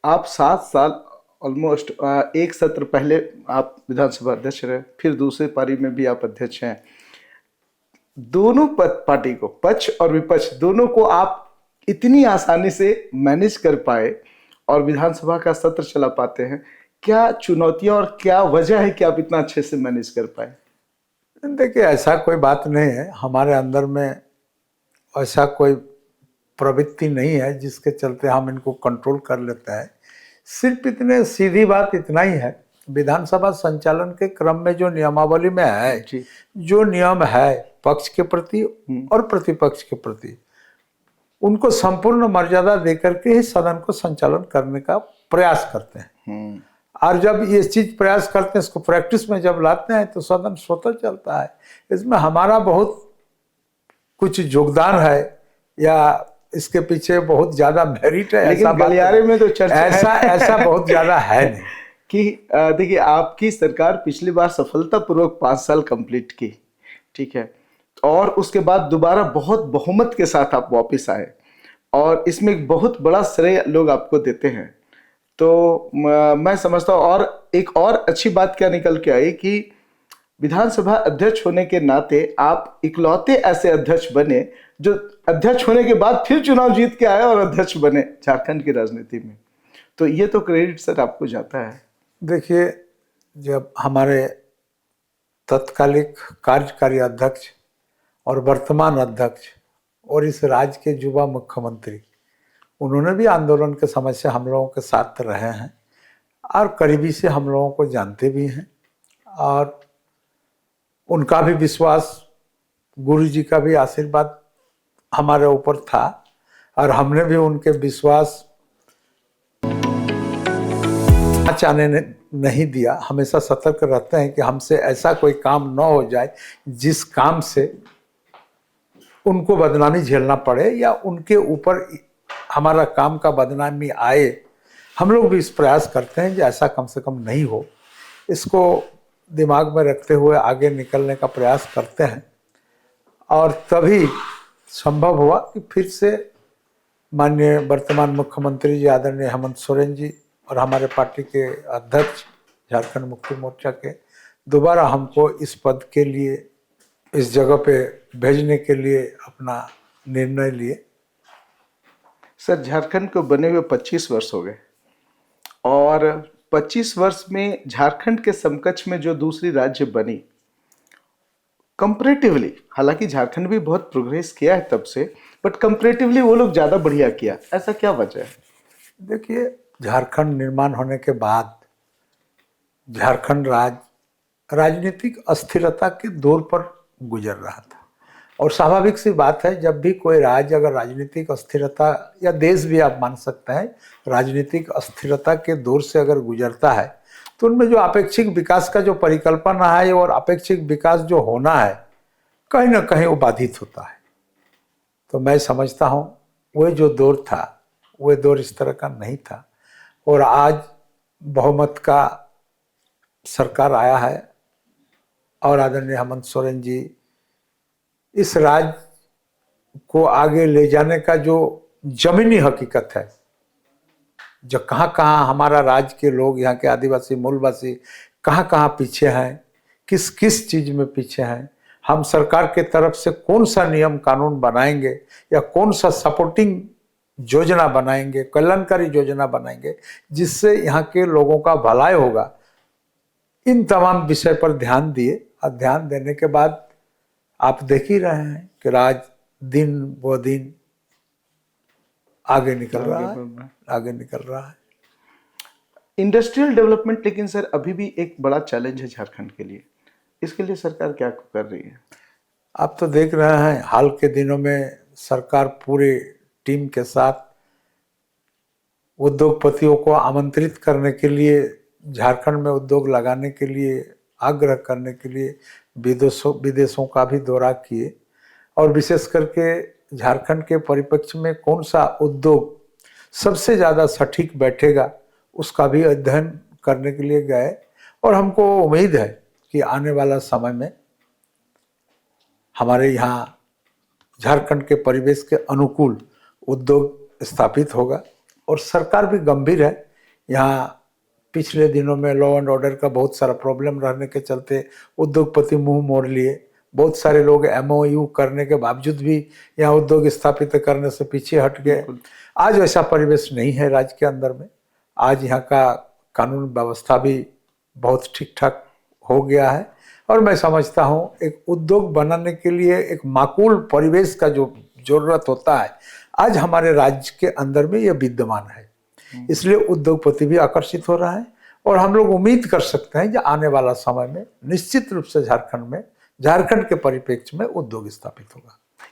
आप 7 साल ऑलमोस्ट एक सत्र पहले आप विधानसभा अध्यक्ष रहे, फिर दूसरे पारी में भी आप अध्यक्ष हैं। दोनों पार्टी को, पक्ष और विपक्ष दोनों को आप इतनी आसानी से मैनेज कर पाए और विधानसभा का सत्र चला पाते हैं। क्या चुनौतियां और क्या वजह है कि आप इतना अच्छे से मैनेज कर पाए? देखिए, ऐसा कोई बात नहीं है, हमारे अंदर में ऐसा कोई प्रवृत्ति नहीं है जिसके चलते हम इनको कंट्रोल कर लेते हैं। सिर्फ इतने सीधी बात इतना ही है, विधानसभा संचालन के क्रम में जो नियमावली में है, जो नियम है पक्ष के प्रति और प्रतिपक्ष के प्रति, उनको संपूर्ण मर्यादा देकर के ही सदन को संचालन करने का प्रयास करते हैं। और जब ये चीज प्रयास करते हैं, इसको प्रैक्टिस में जब लाते हैं तो सदन स्वतः चलता है। इसमें हमारा बहुत कुछ योगदान है या इसके पीछे बहुत ज्यादा मेरिट है, लेकिन गलियारे में तो चर्चा ऐसा बहुत ज्यादा है नहीं कि देखिए, आपकी सरकार पिछली बार सफलतापूर्वक 5 साल कंप्लीट की, ठीक है, और उसके बाद दोबारा बहुत बहुमत के साथ आप वापस आए और इसमें एक बहुत बड़ा श्रेय लोग आपको देते हैं। तो मैं समझता हूँ, और एक और अच्छी बात क्या निकल के आई कि विधानसभा अध्यक्ष होने के नाते आप इकलौते ऐसे अध्यक्ष बने जो अध्यक्ष होने के बाद फिर चुनाव जीत के आए और अध्यक्ष बने झारखंड की राजनीति में। तो ये तो क्रेडिट सर आपको जाता है। देखिए, जब हमारे तत्कालिक कार्यकारी अध्यक्ष और वर्तमान अध्यक्ष और इस राज्य के युवा मुख्यमंत्री, उन्होंने भी आंदोलन के समय से हम लोगों के साथ रहे हैं और करीबी से हम लोगों को जानते भी हैं, और उनका भी विश्वास, गुरु जी का भी आशीर्वाद हमारे ऊपर था और हमने भी उनके विश्वास आने नहीं दिया। हमेशा सतर्क रहते हैं कि हमसे ऐसा कोई काम न हो जाए जिस काम से उनको बदनामी झेलना पड़े या उनके ऊपर हमारा काम का बदनामी आए। हम लोग भी इस प्रयास करते हैं कि ऐसा कम से कम नहीं हो। इसको दिमाग में रखते हुए आगे निकलने का प्रयास करते हैं और तभी संभव हुआ कि फिर से माननीय वर्तमान मुख्यमंत्री जी आदरणीय हेमंत सोरेन जी और हमारे पार्टी के अध्यक्ष झारखंड मुक्ति मोर्चा के दोबारा हमको इस पद के लिए, इस जगह पे भेजने के लिए अपना निर्णय लिए। सर, झारखंड को बने हुए 25 वर्ष हो गए और 25 वर्ष में झारखंड के समकक्ष में जो दूसरी राज्य बनी, कंपैरेटिवली, हालांकि झारखंड भी बहुत प्रोग्रेस किया है तब से, बट कंपैरेटिवली वो लोग ज़्यादा बढ़िया किया, ऐसा क्या वजह है? देखिए, झारखंड निर्माण होने के बाद झारखंड राजनीतिक अस्थिरता के दौर पर गुजर रहा था, और स्वाभाविक सी बात है, जब भी कोई राज्य अगर राजनीतिक अस्थिरता, या देश भी आप मान सकते हैं, राजनीतिक अस्थिरता के दौर से अगर गुजरता है तो उनमें जो अपेक्षित विकास का जो परिकल्पना है और अपेक्षित विकास जो होना है, कहीं ना कहीं वो बाधित होता है। तो मैं समझता हूँ वह जो दौर था वह दौर इस तरह का नहीं था, और आज बहुमत का सरकार आया है और आदरणीय हेमंत सोरेन जी इस राज्य को आगे ले जाने का जो जमीनी हकीकत है, जो कहाँ कहाँ हमारा राज्य के लोग, यहाँ के आदिवासी मूलवासी कहाँ कहाँ पीछे हैं, किस किस चीज़ में पीछे हैं, हम सरकार के तरफ से कौन सा नियम कानून बनाएंगे या कौन सा सपोर्टिंग योजना बनाएंगे, कल्याणकारी योजना बनाएंगे जिससे यहाँ के लोगों का भलाई होगा, इन तमाम विषय पर ध्यान दिए। और ध्यान देने के बाद आप देख ही रहे हैं कि राज्य दिन ब दिन आगे निकल रहा है। इंडस्ट्रियल डेवलपमेंट लेकिन सर अभी भी एक बड़ा चैलेंज है झारखंड के लिए, इसके लिए सरकार क्या कर रही है? आप तो देख रहे हैं, हाल के दिनों में सरकार पूरे टीम के साथ उद्योगपतियों को आमंत्रित करने के लिए, झारखंड में उद्योग लगाने के लिए आग्रह करने के लिए विदेशों का भी दौरा किए, और विशेष करके झारखंड के परिप्रेक्ष्य में कौन सा उद्योग सबसे ज़्यादा सटीक बैठेगा उसका भी अध्ययन करने के लिए गए। और हमको उम्मीद है कि आने वाला समय में हमारे यहाँ झारखंड के परिवेश के अनुकूल उद्योग स्थापित होगा, और सरकार भी गंभीर है यहाँ पिछले दिनों में लॉ एंड ऑर्डर का बहुत सारा प्रॉब्लम रहने के चलते उद्योगपति मुंह मोड़ लिए। बहुत सारे लोग MOU करने के बावजूद भी यहाँ उद्योग स्थापित करने से पीछे हट गए। आज वैसा परिवेश नहीं है राज्य के अंदर में। आज यहाँ का कानून व्यवस्था भी बहुत ठीक ठाक हो गया है और मैं समझता हूँ एक उद्योग बनाने के लिए एक माकूल परिवेश का जो जरूरत होता है आज हमारे राज्य के अंदर में यह विद्यमान है। इसलिए उद्योगपति भी आकर्षित हो रहा है और हम लोग उम्मीद कर सकते हैं कि आने वाला समय में निश्चित रूप से झारखंड के परिप्रेक्ष्य में उद्योग स्थापित होगा।